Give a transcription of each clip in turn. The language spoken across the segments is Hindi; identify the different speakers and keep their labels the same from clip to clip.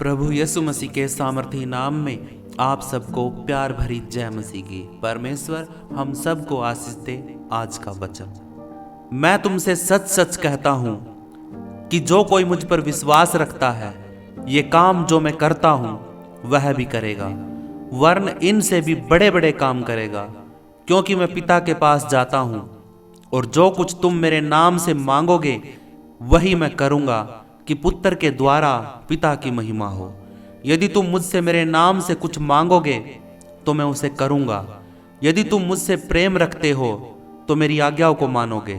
Speaker 1: प्रभु यीशु मसीह के सामर्थी नाम में आप सबको प्यार भरी जय मसीह की। परमेश्वर हम सबको आशीष दे। आज का वचन, मैं तुमसे सच सच कहता हूँ कि जो कोई मुझ पर विश्वास रखता है, ये काम जो मैं करता हूँ वह भी करेगा, वरन इनसे भी बड़े बड़े काम करेगा, क्योंकि मैं पिता के पास जाता हूँ। और जो कुछ तुम मेरे नाम से मांगोगे वही मैं करूँगा, कि पुत्र के द्वारा पिता की महिमा हो। यदि तुम मुझसे मेरे नाम से कुछ मांगोगे तो मैं उसे करूँगा। यदि तुम मुझसे प्रेम रखते हो तो मेरी आज्ञाओं को मानोगे।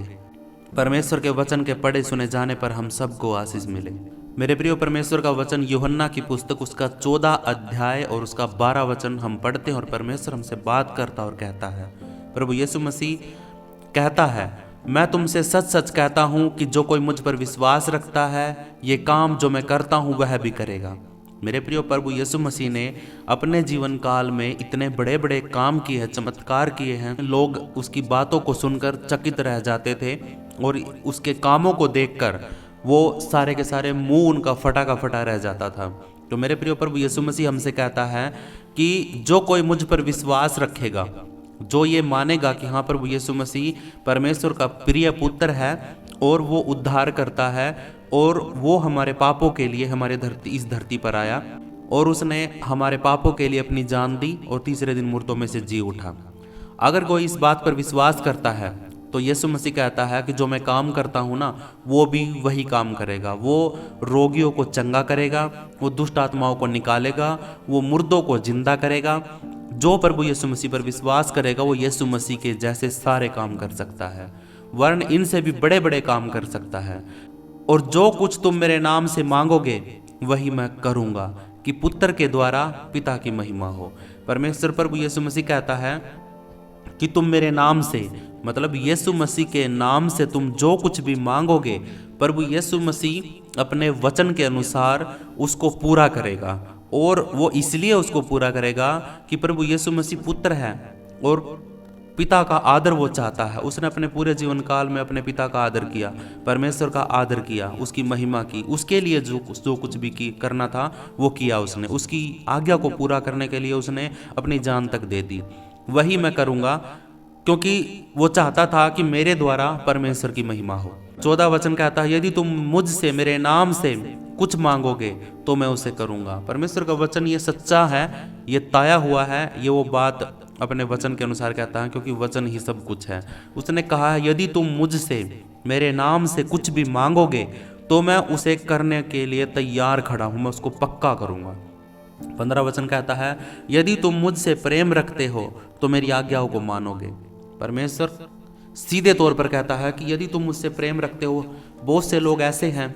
Speaker 1: परमेश्वर के वचन के पढ़े सुने जाने पर हम सबको आशीष मिले। मेरे प्रिय, परमेश्वर का वचन यूहन्ना की पुस्तक उसका 14 अध्याय और उसका 12 वचन हम पढ़ते हैं और परमेश्वर हमसे बात करता और कहता है। प्रभु यीशु मसीह कहता है, मैं तुमसे सच सच कहता हूँ कि जो कोई मुझ पर विश्वास रखता है, ये काम जो मैं करता हूँ वह भी करेगा। मेरे प्रिय, प्रभु यीशु मसीह ने अपने जीवन काल में इतने बड़े बड़े काम किए हैं, चमत्कार किए हैं। लोग उसकी बातों को सुनकर चकित रह जाते थे और उसके कामों को देखकर वो सारे के सारे मुंह उनका फटा का फटा रह जाता था। तो मेरे प्रिय, प्रभु यीशु मसीह हमसे कहता है कि जो कोई मुझ पर विश्वास रखेगा, जो ये मानेगा कि हाँ, प्रभु यीशु मसीह परमेश्वर का प्रिय पुत्र है और वो उद्धार करता है और वो हमारे पापों के लिए इस धरती पर आया और उसने हमारे पापों के लिए अपनी जान दी और तीसरे दिन मुर्दों में से जी उठा। अगर कोई इस बात पर विश्वास करता है तो यीशु मसीह कहता है कि जो मैं काम करता हूँ ना, वो भी वही काम करेगा। वो रोगियों को चंगा करेगा, वो दुष्ट आत्माओं को निकालेगा, वो मुर्दों को जिंदा करेगा। जो प्रभु यीशु मसीह पर विश्वास करेगा वो यीशु मसीह के जैसे सारे काम कर सकता है, वरन इनसे भी बड़े बड़े काम कर सकता है। और जो कुछ तुम मेरे नाम से मांगोगे वही मैं करूँगा, कि पुत्र के द्वारा पिता की महिमा हो। परमेश्वर प्रभु यीशु मसीह कहता है कि तुम मेरे नाम से, मतलब यीशु मसीह के नाम से तुम जो कुछ भी मांगोगे, प्रभु यीशु मसीह अपने वचन के अनुसार उसको पूरा करेगा। और वो इसलिए उसको पूरा करेगा कि प्रभु यीशु मसीह पुत्र है और पिता का आदर वो चाहता है। उसने अपने पूरे जीवन काल में अपने पिता का आदर किया, परमेश्वर का आदर किया, उसकी महिमा की, उसके लिए जो कुछ भी करना था वो किया उसने। उसकी आज्ञा को पूरा करने के लिए उसने अपनी जान तक दे दी। वही मैं करूँगा, क्योंकि वो चाहता था कि मेरे द्वारा परमेश्वर की महिमा हो। 14 वचन कहता है, यदि तुम मुझसे मेरे नाम से कुछ मांगोगे तो मैं उसे करूँगा। परमेश्वर का वचन ये सच्चा है, ये ताया हुआ है, ये वो बात अपने वचन के अनुसार कहता है, क्योंकि वचन ही सब कुछ है। उसने कहा है, यदि तुम मुझसे मेरे नाम से कुछ भी मांगोगे तो मैं उसे करने के लिए तैयार खड़ा हूँ, मैं उसको पक्का करूँगा। 15 वचन कहता है, यदि तुम मुझसे प्रेम रखते हो तो मेरी आज्ञाओं को मानोगे। परमेश्वर सीधे तौर पर कहता है कि यदि तुम मुझसे प्रेम रखते हो। बहुत से लोग ऐसे हैं,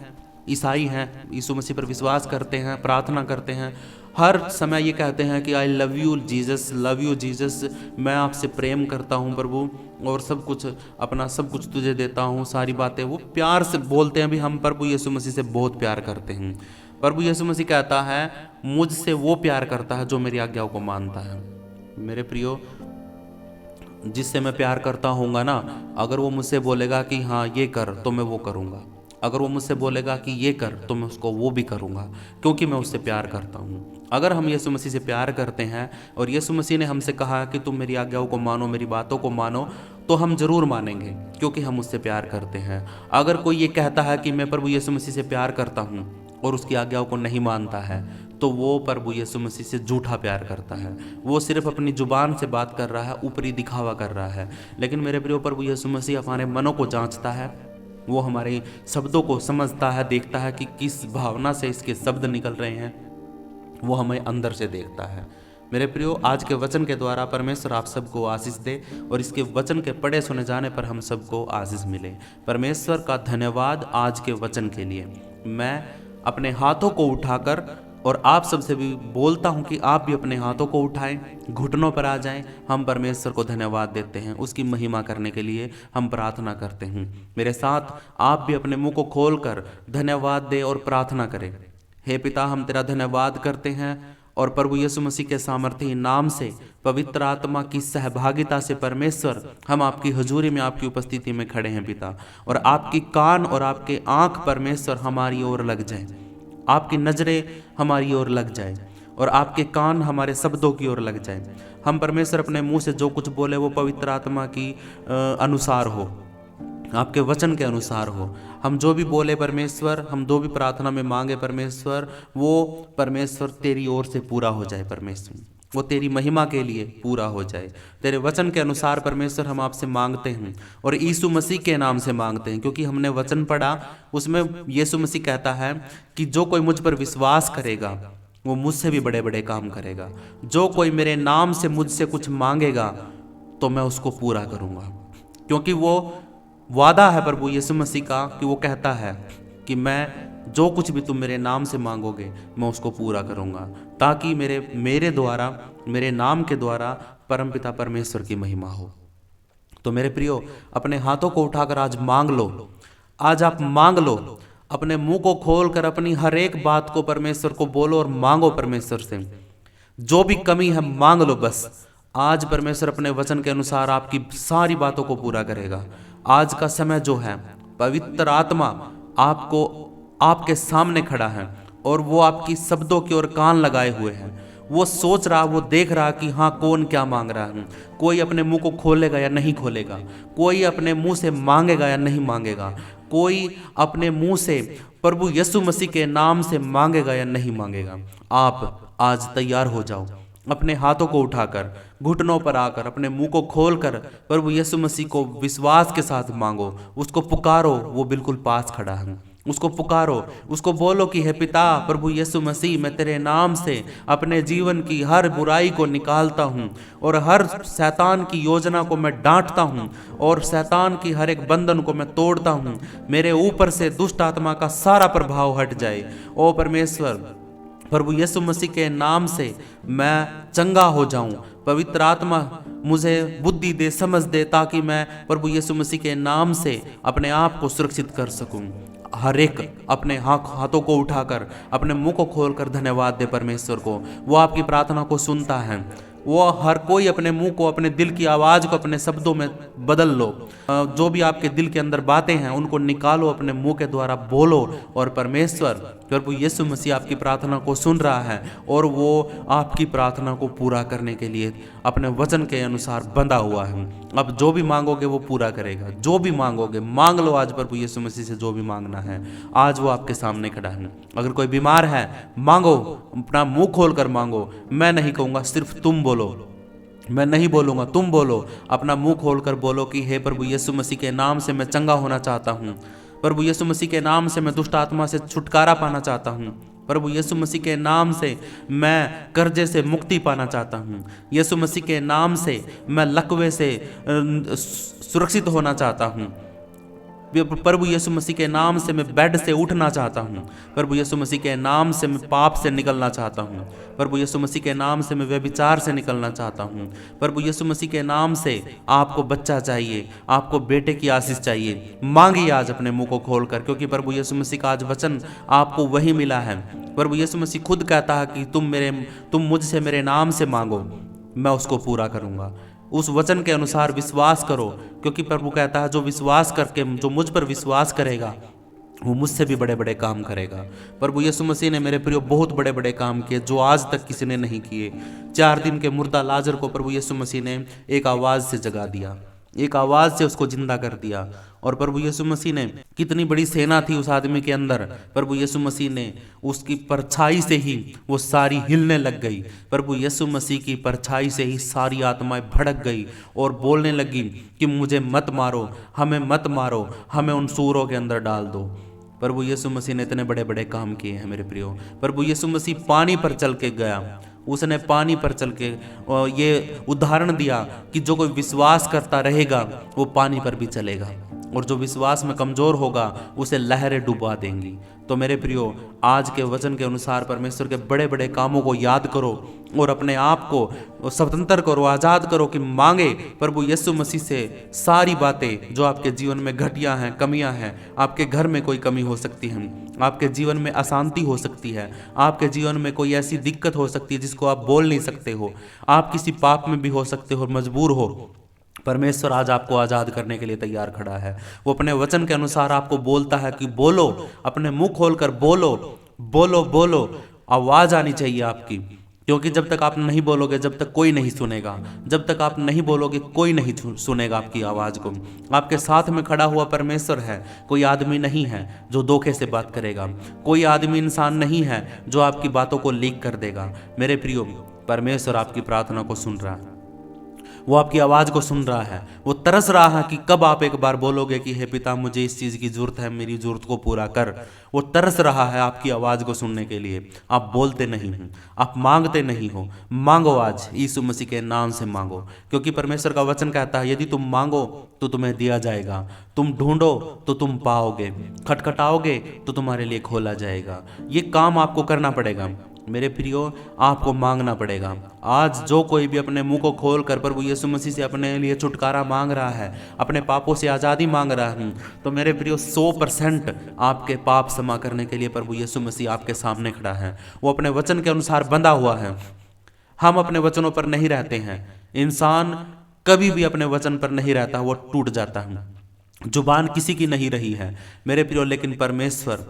Speaker 1: ईसाई हैं, यीशु मसीह पर विश्वास करते हैं, प्रार्थना करते हैं, हर समय ये कहते हैं कि I love you Jesus, love you Jesus, मैं आपसे प्रेम करता हूँ प्रभु और सब कुछ, अपना सब कुछ तुझे देता हूँ। सारी बातें वो प्यार से बोलते हैं भी, हम प्रभु यीशु मसीह से बहुत प्यार करते हैं। प्रभु यीशु मसीह कहता है, मुझसे वो प्यार करता है जो मेरी आज्ञाओं को मानता है। मेरे प्रियो, जिससे मैं प्यार करता हूँगा ना, अगर वो मुझसे बोलेगा कि हाँ ये कर तो मैं वो करूँगा। अगर वो मुझसे बोलेगा कि ये कर तो मैं उसको वो भी करूँगा, क्योंकि मैं उससे प्यार करता हूँ। अगर हम यीशु मसीह से प्यार करते हैं और यीशु मसीह ने हमसे कहा कि तुम मेरी आज्ञाओं को मानो, मेरी बातों को मानो, तो हम जरूर मानेंगे, क्योंकि हम उससे प्यार करते हैं। अगर कोई ये कहता है कि मैं प्रभु यीशु मसीह से प्यार करता हूँ और उसकी आज्ञाओं को नहीं मानता है, तो वो प्रभु यीशु मसीह से झूठा प्यार करता है। वो सिर्फ अपनी जुबान से बात कर रहा है, ऊपरी दिखावा कर रहा है। लेकिन मेरे प्रिय, प्रभु यीशु मसीह हमारे मनों को जांचता है, वो हमारे शब्दों को समझता है, देखता है कि किस भावना से इसके शब्द निकल रहे हैं, वो हमें अंदर से देखता है। मेरे प्रियो, आज के वचन के द्वारा परमेश्वर आप सबको आशीष दे और इसके वचन के पढ़े सुने जाने पर हम सबको आशीष मिले। परमेश्वर का धन्यवाद आज के वचन के लिए। मैं अपने हाथों को उठाकर और आप सबसे भी बोलता हूं कि आप भी अपने हाथों को उठाएं, घुटनों पर आ जाएं। हम परमेश्वर को धन्यवाद देते हैं, उसकी महिमा करने के लिए हम प्रार्थना करते हैं। मेरे साथ आप भी अपने मुंह को खोलकर धन्यवाद दें और प्रार्थना करें। हे पिता, हम तेरा धन्यवाद करते हैं और प्रभु यीशु मसीह के सामर्थी नाम से, पवित्र आत्मा की सहभागिता से परमेश्वर, हम आपकी हुजूरी में, आपकी उपस्थिति में खड़े हैं पिता, और आपकी कान और आपके आंख परमेश्वर हमारी ओर लग जाए। आपकी नज़रें हमारी ओर लग जाए और आपके कान हमारे शब्दों की ओर लग जाए। हम परमेश्वर अपने मुंह से जो कुछ बोले वो पवित्र आत्मा की अनुसार हो, आपके वचन के अनुसार हो। हम जो भी बोले परमेश्वर, हम जो भी प्रार्थना में मांगे परमेश्वर, वो परमेश्वर तेरी ओर से पूरा हो जाए परमेश्वर, वो तेरी महिमा के लिए पूरा हो जाए। तेरे वचन के अनुसार परमेश्वर हम आपसे मांगते हैं और यीशु मसीह के नाम से मांगते हैं, क्योंकि हमने वचन पढ़ा, उसमें यीशु मसीह कहता है कि जो कोई मुझ पर विश्वास करेगा वो मुझसे भी बड़े बड़े काम करेगा। जो कोई मेरे नाम से मुझसे कुछ मांगेगा तो मैं उसको पूरा करूँगा, क्योंकि वो वादा है प्रभु यीशु मसीह का कि वो कहता है कि मैं जो कुछ भी तुम मेरे नाम से मांगोगे मैं उसको पूरा करूँगा, ताकि मेरे द्वारा, मेरे नाम के द्वारा परमपिता परमेश्वर की महिमा हो। तो मेरे प्रियो, अपने हाथों को उठाकर आज मांग लो। आज आप मांग लो, अपने मुंह को खोलकर अपनी हर एक बात को परमेश्वर को बोलो और मांगो परमेश्वर से। जो भी कमी है मांग लो बस। आज परमेश्वर अपने वचन के अनुसार आपकी सारी बातों को पूरा करेगा। आज का समय जो है, पवित्र आत्मा आपको, आपके सामने खड़ा है और वो आपकी शब्दों की ओर कान लगाए हुए हैं। वो सोच रहा, वो देख रहा कि हाँ कौन क्या मांग रहा है। कोई अपने मुंह को खोलेगा या नहीं खोलेगा, कोई अपने मुंह से मांगेगा या नहीं मांगेगा, कोई अपने मुंह से प्रभु यीशु मसीह के नाम से मांगेगा या नहीं मांगेगा। आप आज तैयार हो जाओ, अपने हाथों को उठाकर, घुटनों पर आकर, अपने मुंह को खोलकर प्रभु यीशु मसीह को विश्वास के साथ मांगो। उसको पुकारो, वो बिल्कुल पास खड़ा है। उसको पुकारो, उसको बोलो कि हे पिता प्रभु यीशु मसीह, मैं तेरे नाम से अपने जीवन की हर बुराई को निकालता हूँ और हर शैतान की योजना को मैं डांटता हूँ और शैतान की हर एक बंधन को मैं तोड़ता हूँ। मेरे ऊपर से दुष्ट आत्मा का सारा प्रभाव हट जाए। ओ परमेश्वर, प्रभु यीशु मसीह के नाम से मैं चंगा हो जाऊं। पवित्र आत्मा मुझे बुद्धि दे, समझ दे, ताकि मैं प्रभु यीशु मसीह के नाम से अपने आप को सुरक्षित कर सकूं। हर एक अपने हाथों को उठाकर, अपने मुंह को खोलकर धन्यवाद दे परमेश्वर को। वो आपकी प्रार्थना को सुनता है। वो हर कोई अपने मुंह को, अपने दिल की आवाज को अपने शब्दों में बदल लो। जो भी आपके दिल के अंदर बातें हैं उनको निकालो, अपने मुंह के द्वारा बोलो और परमेश्वर प्रभु यीशु मसीह आपकी प्रार्थना को सुन रहा है और वो आपकी प्रार्थना को पूरा करने के लिए अपने वचन के अनुसार बंधा हुआ है। अब जो भी मांगोगे वो पूरा करेगा। जो भी मांगोगे मांग लो आज प्रभु यीशु मसीह से, जो भी मांगना है आज वो आपके सामने खड़ा है। अगर कोई बीमार है मांगो, अपना मुंह खोल कर मांगो। मैं नहीं कहूँगा, सिर्फ तुम बोलो, मैं नहीं बोलूँगा, तुम बोलो। अपना मुंह खोलकर बोलो कि हे प्रभु यीशु मसीह के नाम से मैं चंगा होना चाहता हूँ। प्रभु यीशु मसीह के नाम से मैं दुष्ट आत्मा से छुटकारा पाना चाहता हूँ। प्रभु यीशु मसीह के नाम से मैं कर्जे से मुक्ति पाना चाहता हूँ। यीशु मसीह के नाम से मैं लकवे से सुरक्षित होना चाहता हूँ। प्रभु यीशु मसीह के नाम से मैं बेड से उठना चाहता हूँ। प्रभु यीशु मसीह के नाम से मैं पाप से निकलना चाहता हूँ। प्रभु यीशु मसीह के नाम से मैं व्यभिचार से निकलना चाहता हूँ। प्रभु यीशु मसीह के नाम से आपको बच्चा चाहिए, आपको बेटे की आशीष चाहिए। मांगिए आज अपने मुंह को खोलकर, क्योंकि प्रभु यीशु मसीह का आज वचन आपको वही मिला है। प्रभु यीशु मसीह खुद कहता है कि तुम मुझसे मेरे नाम से मांगो, मैं उसको पूरा करूँगा। उस वचन के अनुसार विश्वास करो, क्योंकि प्रभु कहता है जो विश्वास करके, जो मुझ पर विश्वास करेगा वो मुझसे भी बड़े बड़े काम करेगा। प्रभु यीशु मसीह ने मेरे प्रियो बहुत बड़े बड़े काम किए जो आज तक किसी ने नहीं किए। 4 दिन के मुर्दा लाजर को प्रभु यीशु मसीह ने एक आवाज़ से जगा दिया, एक आवाज़ से उसको जिंदा कर दिया। और प्रभु यीशु मसीह ने, कितनी बड़ी सेना थी उस आदमी के अंदर, प्रभु यीशु मसीह ने उसकी परछाई से ही वो सारी हिलने लग गई। प्रभु यीशु मसीह की परछाई से ही सारी आत्माएं भड़क गई और बोलने लगी कि मुझे मत मारो, हमें मत मारो, हमें उन सूरों के अंदर डाल दो। प्रभु यीशु मसीह ने इतने बड़े बड़े काम किए हैं मेरे प्रियो। प्रभु यीशु मसीह पानी पर चल के गया, उसने पानी पर चल के ये उदाहरण दिया कि जो कोई विश्वास करता रहेगा वो पानी पर भी चलेगा, और जो विश्वास में कमज़ोर होगा उसे लहरें डुबा देंगी। तो मेरे प्रियो, आज के वचन के अनुसार परमेश्वर के बड़े बड़े कामों को याद करो और अपने आप को स्वतंत्र करो, आज़ाद करो कि मांगे प्रभु यीशु मसीह से सारी बातें जो आपके जीवन में घटिया हैं, कमियां हैं। आपके घर में कोई कमी हो सकती है, आपके जीवन में अशांति हो सकती है, आपके जीवन में कोई ऐसी दिक्कत हो सकती है जिसको आप बोल नहीं सकते हो, आप किसी पाप में भी हो सकते हो, मजबूर हो। परमेश्वर आज आपको आज़ाद करने के लिए तैयार खड़ा है। वो अपने वचन के अनुसार आपको बोलता है कि बोलो, अपने मुंह खोलकर बोलो, बोलो बोलो, आवाज आनी चाहिए आपकी, क्योंकि जब तक आप नहीं बोलोगे, जब तक कोई नहीं सुनेगा। जब तक आप नहीं बोलोगे, कोई नहीं सुनेगा आपकी आवाज़ को। आपके साथ में खड़ा हुआ परमेश्वर है, कोई आदमी नहीं है जो धोखे से बात करेगा, कोई आदमी इंसान नहीं है जो आपकी बातों को लीक कर देगा। मेरे प्रियो, परमेश्वर आपकी प्रार्थना को सुन रहा है, वो आपकी आवाज़ को सुन रहा है, वो तरस रहा है कि कब आप एक बार बोलोगे कि हे पिता, मुझे इस चीज़ की ज़रूरत है, मेरी ज़रूरत को पूरा कर। वो तरस रहा है आपकी आवाज़ को सुनने के लिए। आप बोलते नहीं हो, आप मांगते नहीं हो। मांगो, आज यीशु मसीह के नाम से मांगो, क्योंकि परमेश्वर का वचन कहता है, यदि तुम मांगो तो तुम्हें दिया जाएगा, तुम ढूंढो तो तुम पाओगे, खटखटाओगे तो तुम्हारे लिए खोला जाएगा। ये काम आपको करना पड़ेगा मेरे प्रियो, आपको मांगना पड़ेगा। आज जो कोई भी अपने मुंह को खोल कर प्रभु यीशु मसीह से अपने लिए छुटकारा मांग रहा है, अपने पापों से आज़ादी मांग रहा है, तो मेरे प्रियो 100% आपके पाप क्षमा करने के लिए प्रभु यीशु मसीह आपके सामने खड़ा है। वो अपने वचन के अनुसार बंधा हुआ है। हम अपने वचनों पर नहीं रहते हैं। इंसान कभी भी अपने वचन पर नहीं रहता, वो टूट जाता है। जुबान किसी की नहीं रही है मेरे प्रियो, लेकिन परमेश्वर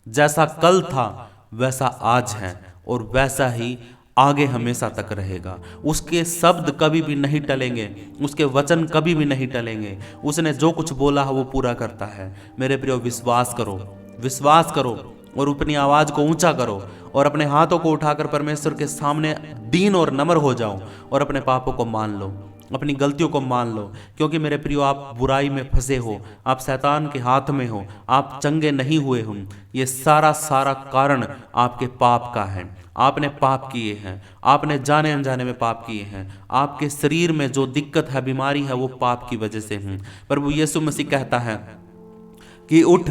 Speaker 1: जैसा कल था वैसा आज है और वैसा ही आगे हमेशा तक रहेगा। उसके शब्द कभी भी नहीं टलेंगे, उसके वचन कभी भी नहीं टलेंगे। उसने जो कुछ बोला है वो पूरा करता है। मेरे प्रियो, विश्वास करो, विश्वास करो और अपनी आवाज़ को ऊंचा करो और अपने हाथों को उठाकर परमेश्वर के सामने दीन और नम्र हो जाओ और अपने पापों को मान लो, अपनी गलतियों को मान लो। क्योंकि मेरे प्रियो, आप बुराई में फंसे हो, आप शैतान के हाथ में हो, आप चंगे नहीं हुए हो। ये सारा कारण आपके पाप का है। आपने पाप किए हैं, आपने जाने अनजाने में पाप किए हैं। आपके शरीर में जो दिक्कत है, बीमारी है, वो पाप की वजह से है। प्रभु यीशु मसीह कहता है कि उठ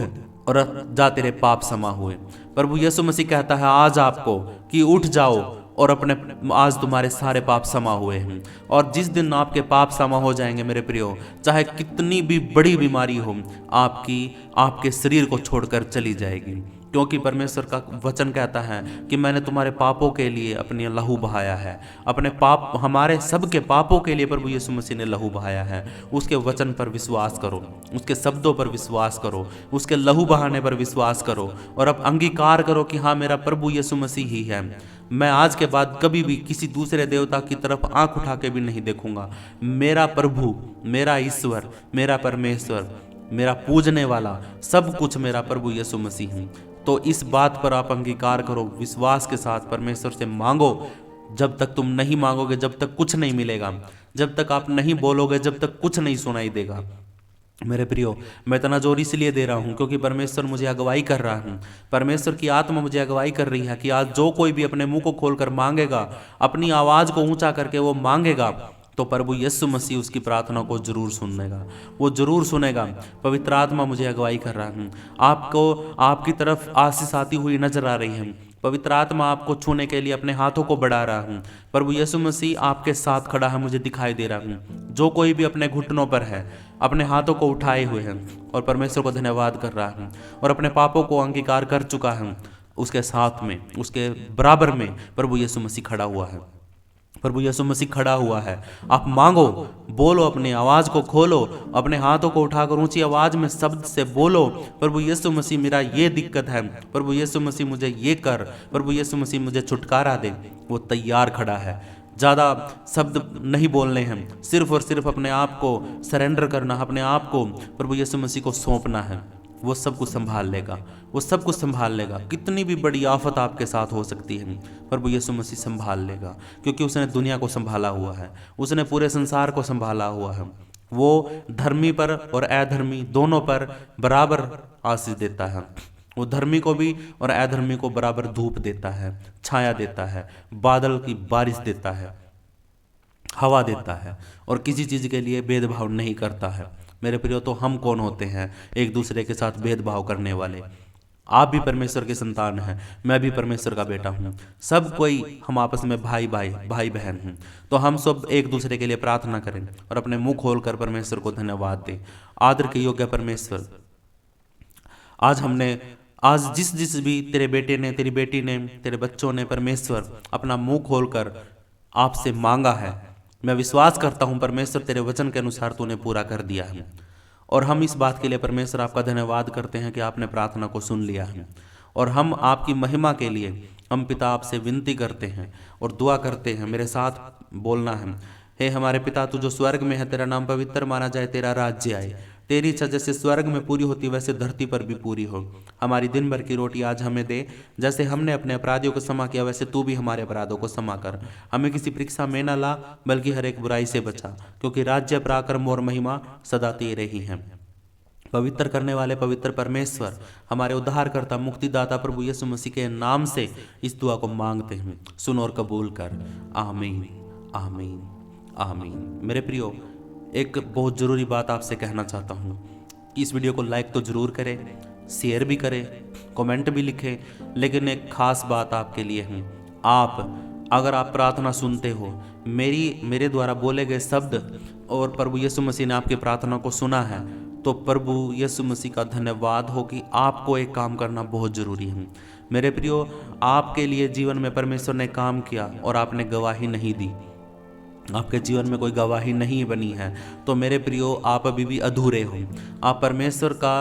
Speaker 1: और जा, तेरे पाप क्षमा हुए। प्रभु यीशु मसीह कहता है आज आपको कि उठ जाओ और अपने आज तुम्हारे सारे पाप क्षमा हुए हैं। और जिस दिन आपके पाप क्षमा हो जाएंगे मेरे प्रियो, चाहे कितनी भी बड़ी बीमारी हो, आपके शरीर को छोड़कर चली जाएगी। क्योंकि परमेश्वर का वचन कहता है कि मैंने तुम्हारे पापों के लिए अपनी लहू बहाया है। अपने पाप, हमारे सबके पापों के लिए प्रभु यीशु मसीह ने लहू बहाया है। उसके वचन पर विश्वास करो, उसके शब्दों पर विश्वास करो, उसके लहू बहाने पर विश्वास करो और अब अंगीकार करो कि हाँ, मेरा प्रभु यीशु मसीह ही है। मैं आज के बाद कभी भी किसी दूसरे देवता की तरफ आंख उठा के भी नहीं देखूंगा। मेरा प्रभु, मेरा ईश्वर, मेरा परमेश्वर, मेरा पूजने वाला सब कुछ मेरा प्रभु यीशु मसीह है। तो इस बात पर आप अंगीकार करो, विश्वास के साथ परमेश्वर से मांगो। जब तक तुम नहीं मांगोगे, जब तक कुछ नहीं मिलेगा। जब तक आप नहीं बोलोगे, जब तक कुछ नहीं सुनाई देगा। मेरे प्रियो, मैं इतना जोर इसलिए दे रहा हूँ क्योंकि परमेश्वर मुझे अगुवाई कर रहा हूँ। परमेश्वर की आत्मा मुझे अगुवाई कर रही है कि आज जो कोई भी अपने मुंह को खोलकर मांगेगा, अपनी आवाज़ को ऊंचा करके वो मांगेगा, तो प्रभु यीशु मसीह उसकी प्रार्थना को जरूर सुनेगा, वो जरूर सुनेगा। पवित्र आत्मा मुझे अगुवाई कर रहा हूँ। आपको आपकी तरफ आशीष आती हुई नजर आ रही है। पवित्र आत्मा आपको छूने के लिए अपने हाथों को बढ़ा रहा हूँ। प्रभु यीशु मसीह आपके साथ खड़ा है, मुझे दिखाई दे रहा हूँ। जो कोई भी अपने घुटनों पर है, अपने हाथों को उठाए हुए हैं और परमेश्वर को धन्यवाद कर रहा हूँ और अपने पापों को अंगीकार कर चुका हूँ, उसके साथ में, उसके बराबर में प्रभु यीशु मसीह खड़ा हुआ है। प्रभु यीशु मसीह खड़ा हुआ है। आप मांगो, बोलो, अपनी आवाज़ को खोलो, अपने हाथों को उठाकर ऊंची आवाज़ में शब्द से बोलो, प्रभु यीशु मसीह मेरा ये दिक्कत है, प्रभु यीशु मसीह मुझे ये कर, प्रभु यीशु मसीह मुझे छुटकारा दे। वो तैयार खड़ा है। ज़्यादा शब्द नहीं बोलने हैं, सिर्फ और सिर्फ अपने आप को सरेंडर करना, अपने आप को प्रभु यीशु मसीह को सौंपना है। वो सब कुछ संभाल लेगा, वो सब कुछ संभाल लेगा। कितनी भी बड़ी आफत आपके साथ हो सकती है, प्रभु यीशु मसीह संभाल लेगा, क्योंकि उसने दुनिया को संभाला हुआ है, उसने पूरे संसार को संभाला हुआ है। वो धर्मी पर और अधर्मी दोनों पर बराबर आशीष देता है। वो धर्मी को भी और अधर्मी को बराबर धूप देता है, छाया देता है, बादल की बारिश देता है, हवा देता है और किसी चीज़ के लिए भेदभाव नहीं करता है। मेरे प्रियो, तो हम कौन होते हैं एक दूसरे के साथ भेदभाव करने वाले? आप भी परमेश्वर के संतान हैं, मैं भी परमेश्वर का बेटा हूँ। सब कोई हम आपस में भाई बहन हैं। तो हम सब एक दूसरे के लिए प्रार्थना करें और अपने मुंह खोलकर परमेश्वर को धन्यवाद दें। आदर के योग्य परमेश्वर, आज जिस भी तेरे बेटे ने, तेरी बेटी ने, तेरे बच्चों ने परमेश्वर अपना मुंह खोलकर आपसे मांगा है, मैं विश्वास करता हूँ परमेश्वर तेरे वचन के अनुसार तूने पूरा कर दिया है। और हम इस बात के लिए परमेश्वर आपका धन्यवाद करते हैं कि आपने प्रार्थना को सुन लिया है और हम आपकी महिमा के लिए हम पिता आपसे विनती करते हैं और दुआ करते हैं। मेरे साथ बोलना है। हे हमारे पिता, तू जो स्वर्ग में है, तेरा नाम पवित्र माना जाए, तेरा राज्य आए, तेरी इच्छा जैसे स्वर्ग में पूरी होती वैसे धरती पर भी पूरी हो। हमारी दिन भर की रोटी आज हमें दे, जैसे हमने अपने अपराधियों को क्षमा किया वैसे तू भी हमारे अपराधों को क्षमा कर। हमें किसी परीक्षा में न ला, बल्कि हर एक बुराई से बचा, क्योंकि राज्य, पराक्रम और महिमा सदा तेरे ही हैं। पवित्र करने वाले पवित्र परमेश्वर, हमारे उद्धारकर्ता मुक्तिदाता प्रभु यीशु मसीह के नाम से इस दुआ को मांगते हैं, सुन और कबूल कर। आमीन, आमीन, आमीन। मेरे प्रियो, एक बहुत ज़रूरी बात आपसे कहना चाहता हूँ कि इस वीडियो को लाइक तो ज़रूर करें, शेयर भी करें, कमेंट भी लिखें, लेकिन एक ख़ास बात आपके लिए है। अगर आप प्रार्थना सुनते हो, मेरे द्वारा बोले गए शब्द और प्रभु यीशु मसीह ने आपकी प्रार्थना को सुना है, तो प्रभु यीशु मसीह का धन्यवाद हो कि आपको एक काम करना बहुत ज़रूरी है। मेरे प्रियो, आपके लिए जीवन में परमेश्वर ने काम किया और आपने गवाही नहीं दी, आपके जीवन में कोई गवाही नहीं बनी है, तो मेरे प्रियो, आप अभी भी अधूरे हो। आप परमेश्वर का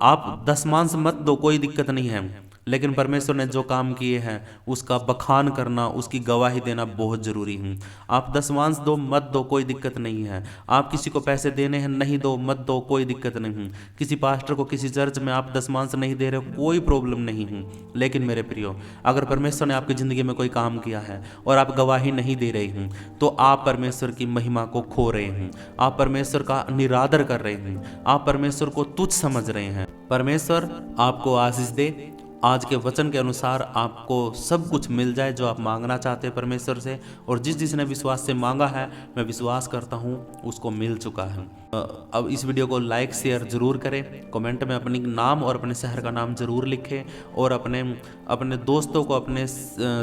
Speaker 1: आप दशमांश मत दो, कोई दिक्कत नहीं है, लेकिन परमेश्वर ने जो काम किए हैं उसका बखान करना, उसकी गवाही देना बहुत ज़रूरी है। आप दशमांश दो मत दो, कोई दिक्कत नहीं है। आप किसी को पैसे देने हैं, नहीं दो मत दो, कोई दिक्कत नहीं है। किसी पास्टर को किसी चर्च में आप दशमांश नहीं दे रहे हो, कोई प्रॉब्लम नहीं है। लेकिन मेरे प्रियो, अगर परमेश्वर ने आपकी ज़िंदगी में कोई काम किया है और आप गवाही नहीं दे रहे हैं, तो आप परमेश्वर की महिमा को खो रहे हैं, आप परमेश्वर का निरादर कर रहे हैं, आप परमेश्वर को तुच्छ समझ रहे हैं। परमेश्वर आपको आशीष दे, आज के वचन के अनुसार आपको सब कुछ मिल जाए जो आप मांगना चाहते हैं परमेश्वर से, और जिसने विश्वास से मांगा है, मैं विश्वास करता हूँ उसको मिल चुका है। अब इस वीडियो को लाइक शेयर ज़रूर करें, कमेंट में अपनी नाम और अपने शहर का नाम ज़रूर लिखें, और अपने दोस्तों को, अपने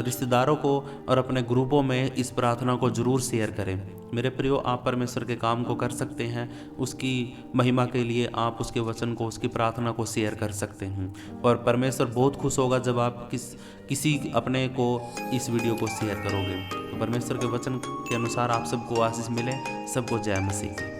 Speaker 1: रिश्तेदारों को और अपने ग्रुपों में इस प्रार्थना को ज़रूर शेयर करें। मेरे प्रियो, आप परमेश्वर के काम को कर सकते हैं, उसकी महिमा के लिए आप उसके वचन को, उसकी प्रार्थना को शेयर कर सकते हैं, और परमेश्वर बहुत खुश होगा जब आप किसी अपने को इस वीडियो को शेयर करोगे। तो परमेश्वर के वचन के अनुसार आप सबको आशीष मिले। सबको जय मसीह।